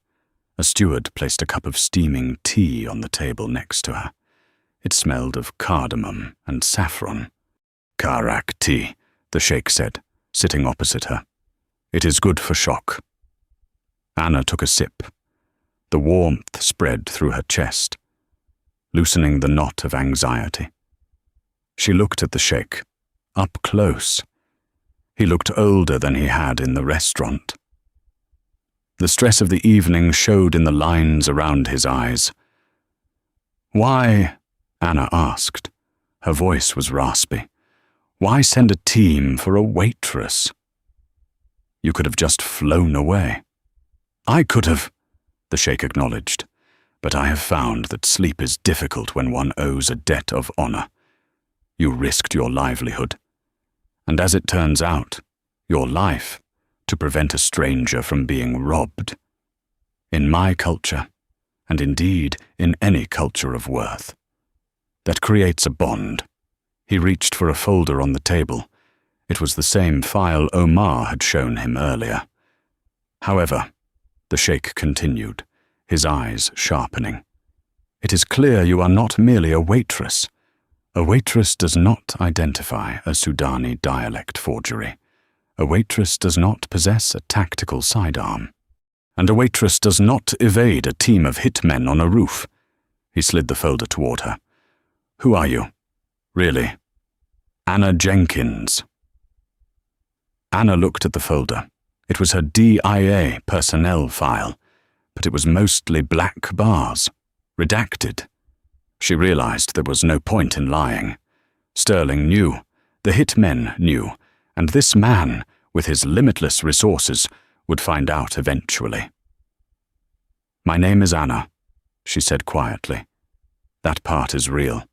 a steward placed a cup of steaming tea on the table next to her. It smelled of cardamom and saffron. "Karak tea," the sheikh said, sitting opposite her. "It is good for shock." Anna took a sip. The warmth spread through her chest, loosening the knot of anxiety. She looked at the sheikh, up close. He looked older than he had in the restaurant. The stress of the evening showed in the lines around his eyes. "Why?" Anna asked. Her voice was raspy. "Why send a team for a waitress? You could have just flown away." "I could have," the sheikh acknowledged, "but I have found that sleep is difficult when one owes a debt of honor. You risked your livelihood, and as it turns out, your life, to prevent a stranger from being robbed. In my culture, and indeed in any culture of worth, that creates a bond." He reached for a folder on the table. It was the same file Omar had shown him earlier. "However," the sheikh continued, his eyes sharpening, "it is clear you are not merely a waitress. A waitress does not identify a Sudani dialect forgery. A waitress does not possess a tactical sidearm. And a waitress does not evade a team of hitmen on a roof." He slid the folder toward her. "Who are you? Really?" "Anna Jenkins." Anna looked at the folder. It was her DIA personnel file, but it was mostly black bars, redacted. She realized there was no point in lying. Sterling knew, the hitmen knew, and this man, with his limitless resources, would find out eventually. "My name is Anna," she said quietly. "That part is real.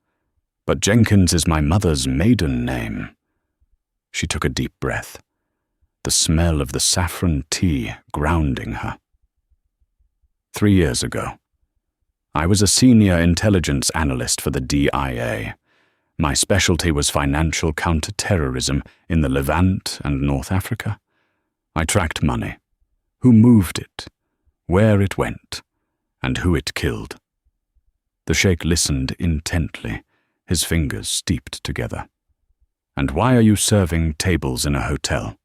But Jenkins is my mother's maiden name." She took a deep breath, the smell of the saffron tea grounding her. 3 years ago, I was a senior intelligence analyst for the DIA. My specialty was financial counterterrorism in the Levant and North Africa. I tracked money, who moved it, where it went, and who it killed. The sheikh listened intently, his fingers steeped together. "And why are you serving tables in a hotel?"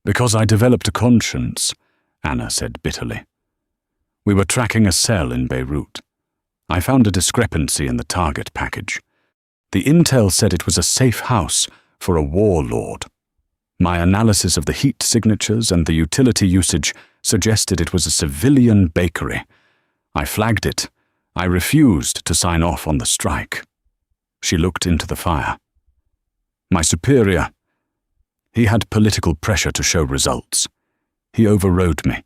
"Because I developed a conscience," Anna said bitterly. "We were tracking a cell in Beirut. I found a discrepancy in the target package. The intel said it was a safe house for a warlord. My analysis of the heat signatures and the utility usage suggested it was a civilian bakery. I flagged it. I refused to sign off on the strike." She looked into the fire. "My superior, he had political pressure to show results. He overrode me.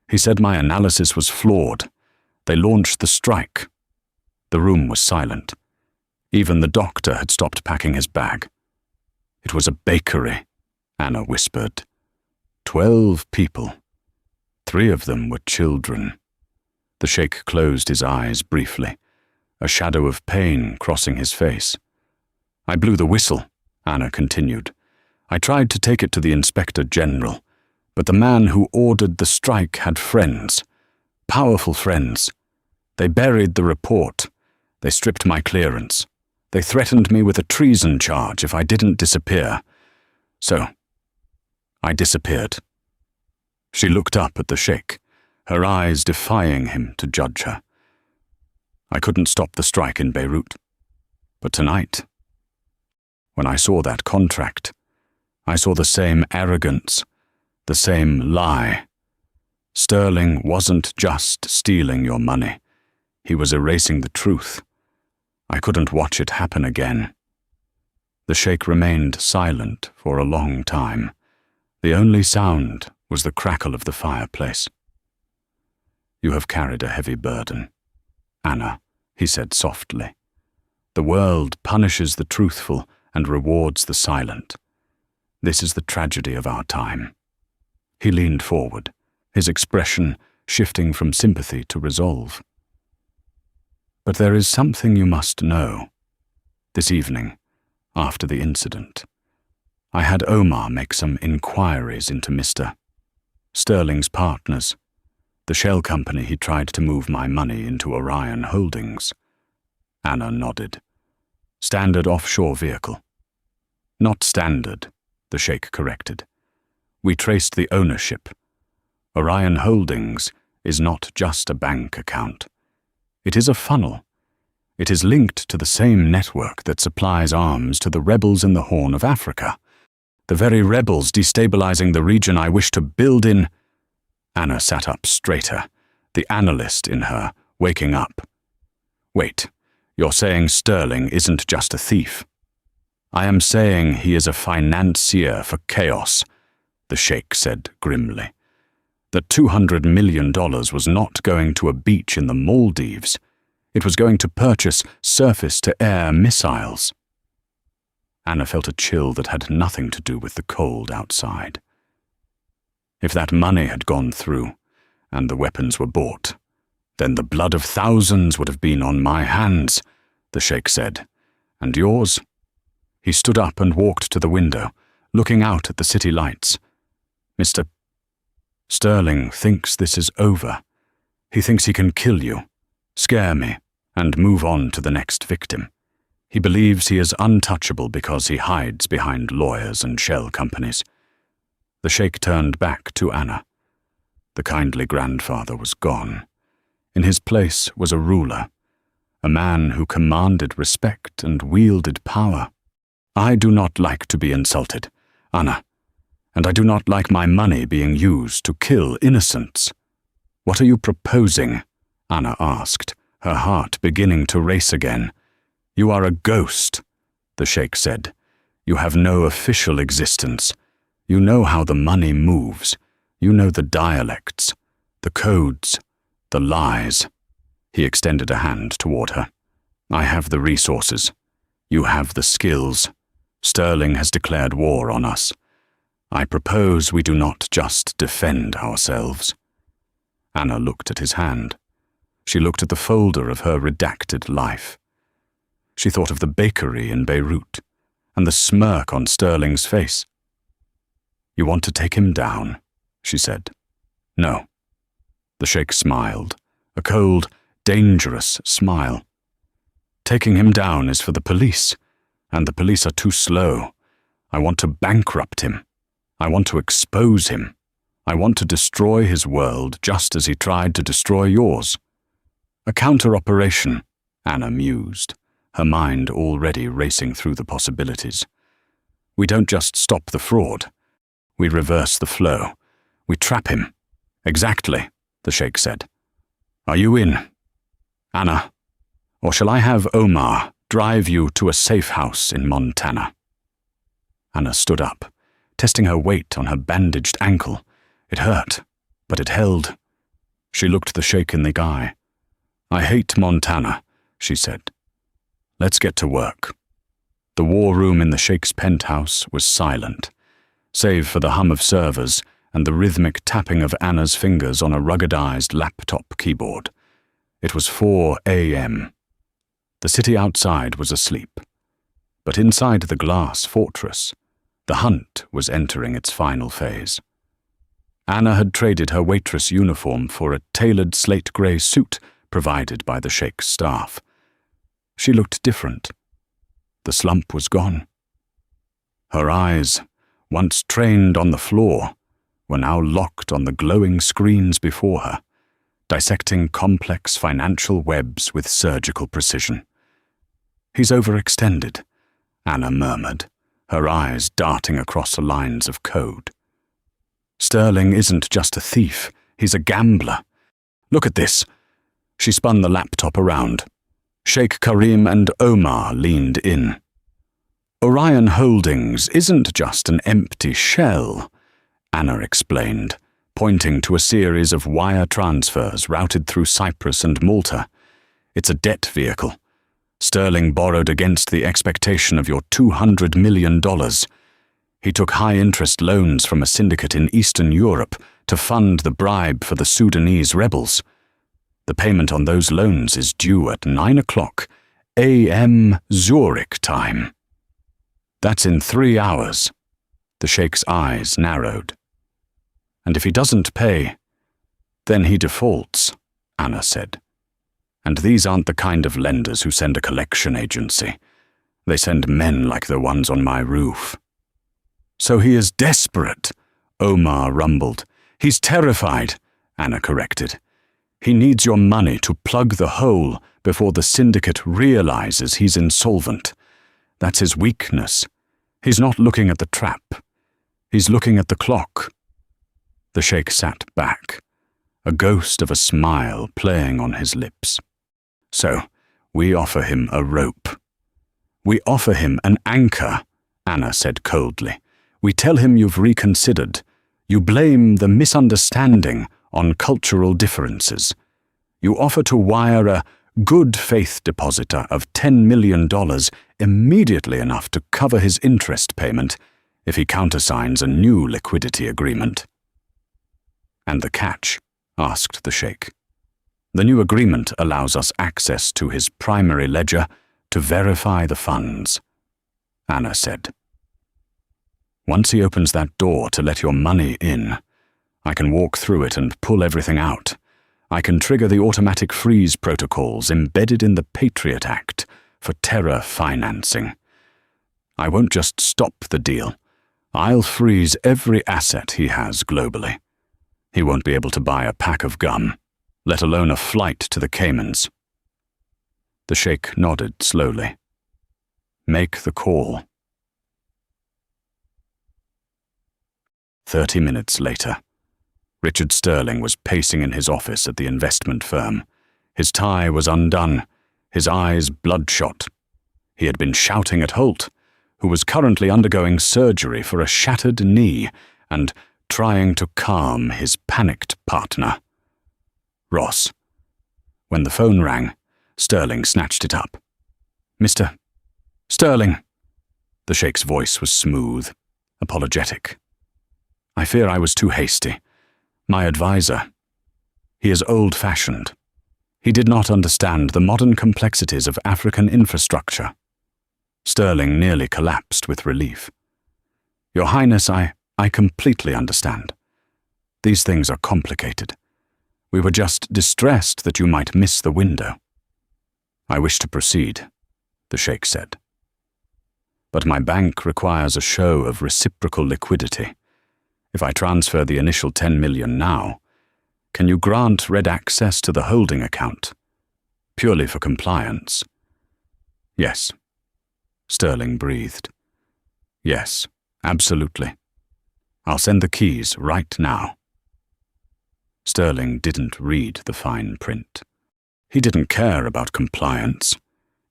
He said my analysis was flawed. They launched the strike." The room was silent. Even the doctor had stopped packing his bag. It was a bakery, Anna whispered. 12 people. 3 of them were children. The sheikh closed his eyes briefly, a shadow of pain crossing his face. I blew the whistle, Anna continued. I tried to take it to the Inspector General, but the man who ordered the strike had friends, powerful friends. They buried the report. They stripped my clearance. They threatened me with a treason charge if I didn't disappear. So, I disappeared. She looked up at the sheikh, her eyes defying him to judge her. I couldn't stop the strike in Beirut. But tonight, when I saw that contract, I saw the same arrogance, the same lie. Sterling wasn't just stealing your money. He was erasing the truth. I couldn't watch it happen again. The sheikh remained silent for a long time. The only sound was the crackle of the fireplace. You have carried a heavy burden, Anna, he said softly. The world punishes the truthful and rewards the silent. This is the tragedy of our time. He leaned forward, his expression shifting from sympathy to resolve. But there is something you must know. This evening, after the incident, I had Omar make some inquiries into Mr. Sterling's partners, the shell company he tried to move my money into Orion Holdings. Anna nodded. Standard offshore vehicle. Not standard, the sheikh corrected. We traced the ownership. Orion Holdings is not just a bank account. It is a funnel. It is linked to the same network that supplies arms to the rebels in the Horn of Africa. The very rebels destabilizing the region I wish to build in. Anna sat up straighter, the analyst in her waking up. Wait, you're saying Sterling isn't just a thief? I am saying he is a financier for chaos, the sheikh said grimly. That $200 million was not going to a beach in the Maldives. It was going to purchase surface-to-air missiles. Anna felt a chill that had nothing to do with the cold outside. If that money had gone through, and the weapons were bought, then the blood of thousands would have been on my hands, the sheikh said. And yours? He stood up and walked to the window, looking out at the city lights. Mr. Sterling thinks this is over. He thinks he can kill you, scare me, and move on to the next victim. He believes he is untouchable because he hides behind lawyers and shell companies. The sheikh turned back to Anna. The kindly grandfather was gone. In his place was a ruler, a man who commanded respect and wielded power. I do not like to be insulted, Anna, and I do not like my money being used to kill innocents. What are you proposing? Anna asked, her heart beginning to race again. You are a ghost, the sheikh said. You have no official existence. You know how the money moves. You know the dialects, the codes, the lies. He extended a hand toward her. I have the resources. You have the skills. Sterling has declared war on us. I propose we do not just defend ourselves. Anna looked at his hand. She looked at the folder of her redacted life. She thought of the bakery in Beirut and the smirk on Sterling's face. You want to take him down, she said. No. The sheikh smiled, a cold, dangerous smile. Taking him down is for the police, and the police are too slow. I want to bankrupt him. I want to expose him. I want to destroy his world just as he tried to destroy yours. A counter-operation, Anna mused, her mind already racing through the possibilities. We don't just stop the fraud. We reverse the flow. We trap him. Exactly, the sheikh said. Are you in, Anna? Or shall I have Omar drive you to a safe house in Montana? Anna stood up, testing her weight on her bandaged ankle. It hurt, but it held. She looked the sheikh in the eye. I hate Montana, she said. Let's get to work. The war room in the Sheikh's penthouse was silent, save for the hum of servers and the rhythmic tapping of Anna's fingers on a ruggedized laptop keyboard. It was 4 a.m. The city outside was asleep, but inside the glass fortress, the hunt was entering its final phase. Anna had traded her waitress uniform for a tailored slate-grey suit provided by the Sheikh's staff. She looked different. The slump was gone. Her eyes, once trained on the floor, were now locked on the glowing screens before her, dissecting complex financial webs with surgical precision. "He's overextended," Anna murmured, her eyes darting across the lines of code. "Sterling isn't just a thief, he's a gambler. Look at this." She spun the laptop around. Sheikh Karim and Omar leaned in. "Orion Holdings isn't just an empty shell," Anna explained, pointing to a series of wire transfers routed through Cyprus and Malta. "It's a debt vehicle. Sterling borrowed against the expectation of your $200 million. He took high-interest loans from a syndicate in Eastern Europe to fund the bribe for the Sudanese rebels. The payment on those loans is due at 9 o'clock a.m. Zurich time. That's in 3 hours." The Sheikh's eyes narrowed. "And if he doesn't pay, then he defaults," Anna said. "And these aren't the kind of lenders who send a collection agency. They send men like the ones on my roof." "So he is desperate," Omar rumbled. "He's terrified," Anna corrected. "He needs your money to plug the hole before the syndicate realizes he's insolvent. That's his weakness. He's not looking at the trap. He's looking at the clock." The Sheikh sat back, a ghost of a smile playing on his lips. "So, we offer him a rope. We offer him an anchor," Anna said coldly. "We tell him you've reconsidered. You blame the misunderstanding on cultural differences. You offer to wire a good faith depositor of $10 million immediately enough to cover his interest payment if he countersigns a new liquidity agreement." "And the catch?" asked the Sheikh. "The new agreement allows us access to his primary ledger to verify the funds," Anna said. "Once he opens that door to let your money in, I can walk through it and pull everything out. I can trigger the automatic freeze protocols embedded in the Patriot Act for terror financing. I won't just stop the deal. I'll freeze every asset he has globally. He won't be able to buy a pack of gum, let alone a flight to the Caymans." The Sheikh nodded slowly. "Make the call." 30 minutes later, Richard Sterling was pacing in his office at the investment firm. His tie was undone, his eyes bloodshot. He had been shouting at Holt, who was currently undergoing surgery for a shattered knee, and trying to calm his panicked partner. "Ross." When the phone rang, Sterling snatched it up. "Mr. Sterling." The Sheikh's voice was smooth, apologetic. "I fear I was too hasty. My advisor. He is old-fashioned. He did not understand the modern complexities of African infrastructure." Sterling nearly collapsed with relief. "Your Highness, I completely understand. These things are complicated. We were just distressed that you might miss the window." "I wish to proceed," the Sheikh said. "But my bank requires a show of reciprocal liquidity. If I transfer the initial $10 million now, can you grant Red access to the holding account? Purely for compliance." "Yes." Sterling breathed. "Yes, absolutely. I'll send the keys right now." Sterling didn't read the fine print. He didn't care about compliance.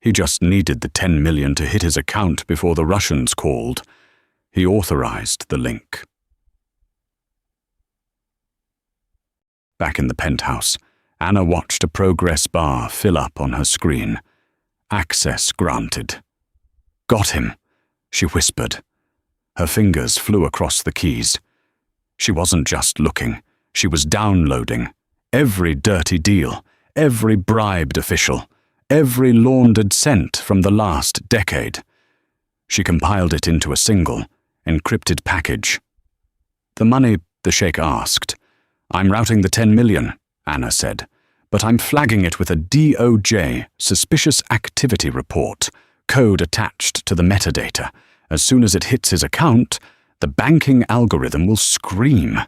He just needed the $10 million to hit his account before the Russians called. He authorized the link. Back in the penthouse, Anna watched a progress bar fill up on her screen. Access granted. Got him, she whispered. Her fingers flew across the keys. She wasn't just looking, she was downloading. Every dirty deal, every bribed official, every laundered cent from the last decade. She compiled it into a single, encrypted package. The money, the sheikh asked. I'm routing the 10 million, Anna said, but I'm flagging it with a DOJ, suspicious activity report, code attached to the metadata. As soon as it hits his account, the banking algorithm will scream.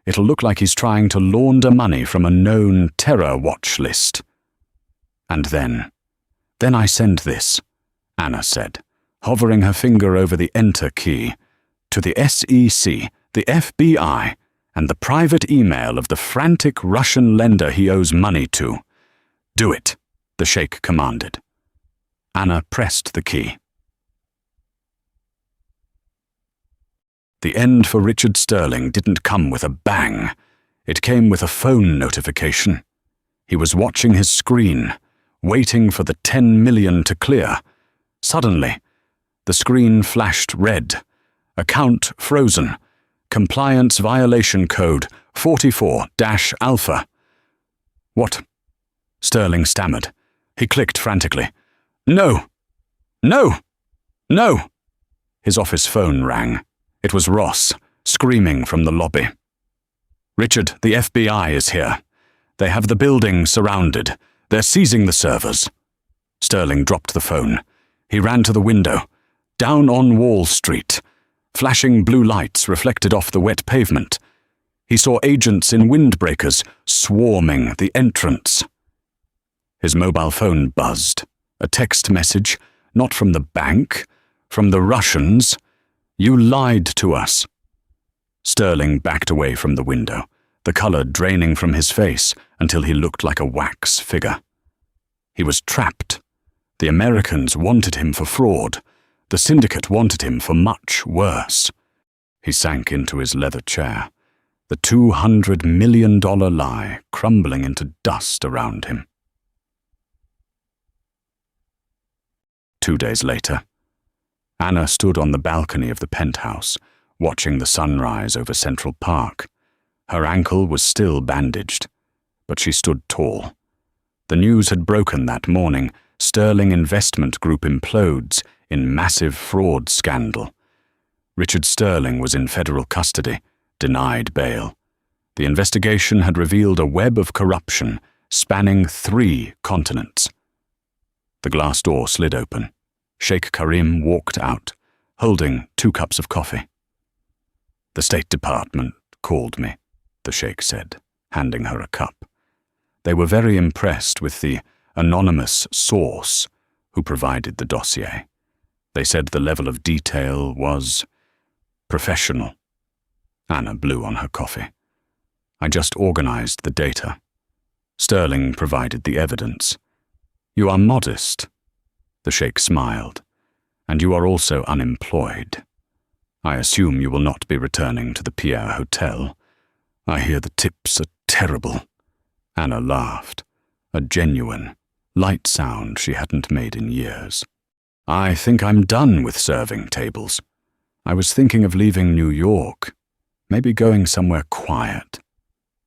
It'll look like he's trying to launder money from a known terror watch list. And then I send this, Anna said, hovering her finger over the enter key, to the SEC, the FBI, and the private email of the frantic Russian lender he owes money to. Do it, the sheikh commanded. Anna pressed the key. The end for Richard Sterling didn't come with a bang. It came with a phone notification. He was watching his screen, waiting for the 10 million to clear. Suddenly, the screen flashed red. Account frozen. Compliance violation code 44-alpha. What? Sterling stammered. He clicked frantically. No! No! No! His office phone rang. It was Ross, screaming from the lobby. Richard, the FBI is here. They have the building surrounded. They're seizing the servers. Sterling dropped the phone. He ran to the window. Down on Wall Street. Flashing blue lights reflected off the wet pavement. He saw agents in windbreakers swarming the entrance. His mobile phone buzzed. A text message, not from the bank, from the Russians. You lied to us. Sterling backed away from the window, the color draining from his face until he looked like a wax figure. He was trapped. The Americans wanted him for fraud. The syndicate wanted him for much worse. He sank into his leather chair, the $200 million lie crumbling into dust around him. 2 days later, Anna stood on the balcony of the penthouse, watching the sunrise over Central Park. Her ankle was still bandaged, but she stood tall. The news had broken that morning. Sterling Investment Group implodes in massive fraud scandal. Richard Sterling was in federal custody, denied bail. The investigation had revealed a web of corruption spanning 3 continents. The glass door slid open. Sheikh Karim walked out, holding 2 cups of coffee. The State Department called me, the sheikh said, handing her a cup. They were very impressed with the anonymous source who provided the dossier. They said the level of detail was professional. Anna blew on her coffee. I just organized the data. Sterling provided the evidence. You are modest. The sheikh smiled. And you are also unemployed. I assume you will not be returning to the Pierre Hotel. I hear the tips are terrible. Anna laughed, a genuine, light sound she hadn't made in years. I think I'm done with serving tables. I was thinking of leaving New York, maybe going somewhere quiet.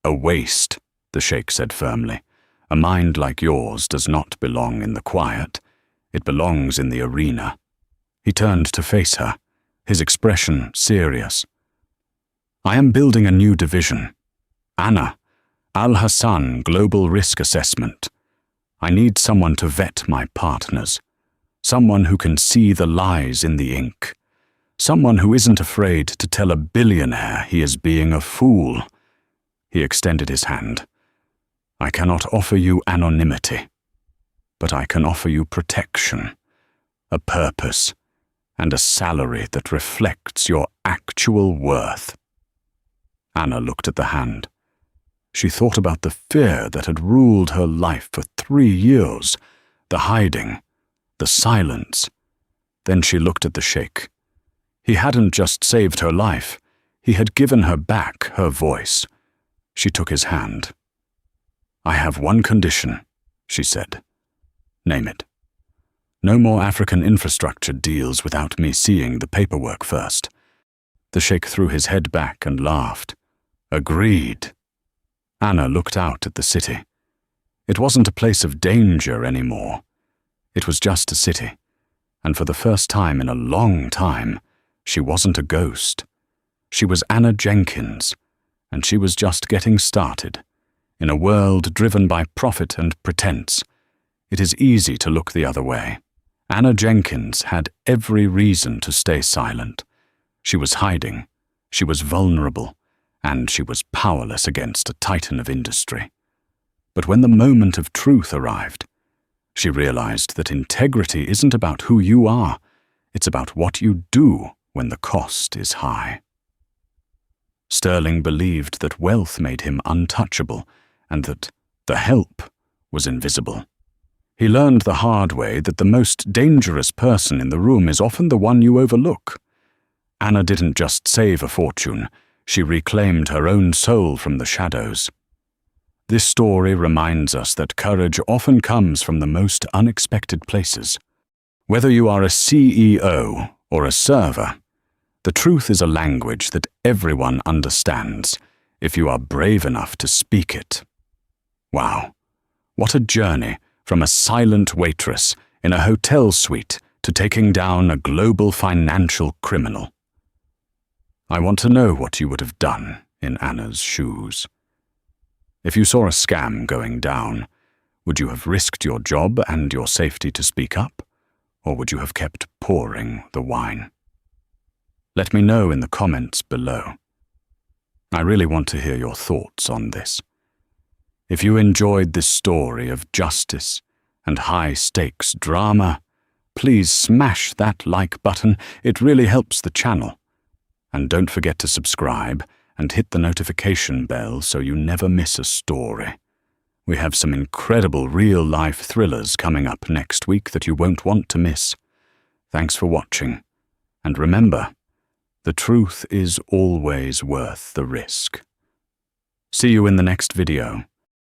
A waste, the sheikh said firmly. A mind like yours does not belong in the quiet. It belongs in the arena. He turned to face her, his expression serious. I am building a new division. Anna, Al-Hassan Global Risk Assessment. I need someone to vet my partners. Someone who can see the lies in the ink. Someone who isn't afraid to tell a billionaire he is being a fool. He extended his hand. I cannot offer you anonymity, but I can offer you protection, a purpose, and a salary that reflects your actual worth. Anna looked at the hand. She thought about the fear that had ruled her life for 3 years, the hiding, the silence. Then she looked at the sheikh. He hadn't just saved her life, he had given her back her voice. She took his hand. I have one condition, she said. Name it. No more African infrastructure deals without me seeing the paperwork first. The sheikh threw his head back and laughed. Agreed. Anna looked out at the city. It wasn't a place of danger anymore. It was just a city, and for the first time in a long time, she wasn't a ghost. She was Anna Jenkins, and she was just getting started. In a world driven by profit and pretense, it is easy to look the other way. Anna Jenkins had every reason to stay silent. She was hiding, she was vulnerable, and she was powerless against a titan of industry. But when the moment of truth arrived, she realized that integrity isn't about who you are, it's about what you do when the cost is high. Sterling believed that wealth made him untouchable and that the help was invisible. He learned the hard way that the most dangerous person in the room is often the one you overlook. Anna didn't just save a fortune, she reclaimed her own soul from the shadows. This story reminds us that courage often comes from the most unexpected places. Whether you are a CEO or a server, the truth is a language that everyone understands if you are brave enough to speak it. Wow, what a journey from a silent waitress in a hotel suite to taking down a global financial criminal. I want to know what you would have done in Anna's shoes. If you saw a scam going down, would you have risked your job and your safety to speak up, or would you have kept pouring the wine? Let me know in the comments below. I really want to hear your thoughts on this. If you enjoyed this story of justice and high-stakes drama, please smash that like button. It really helps the channel. And don't forget to subscribe and hit the notification bell so you never miss a story. We have some incredible real-life thrillers coming up next week that you won't want to miss. Thanks for watching. And remember, the truth is always worth the risk. See you in the next video.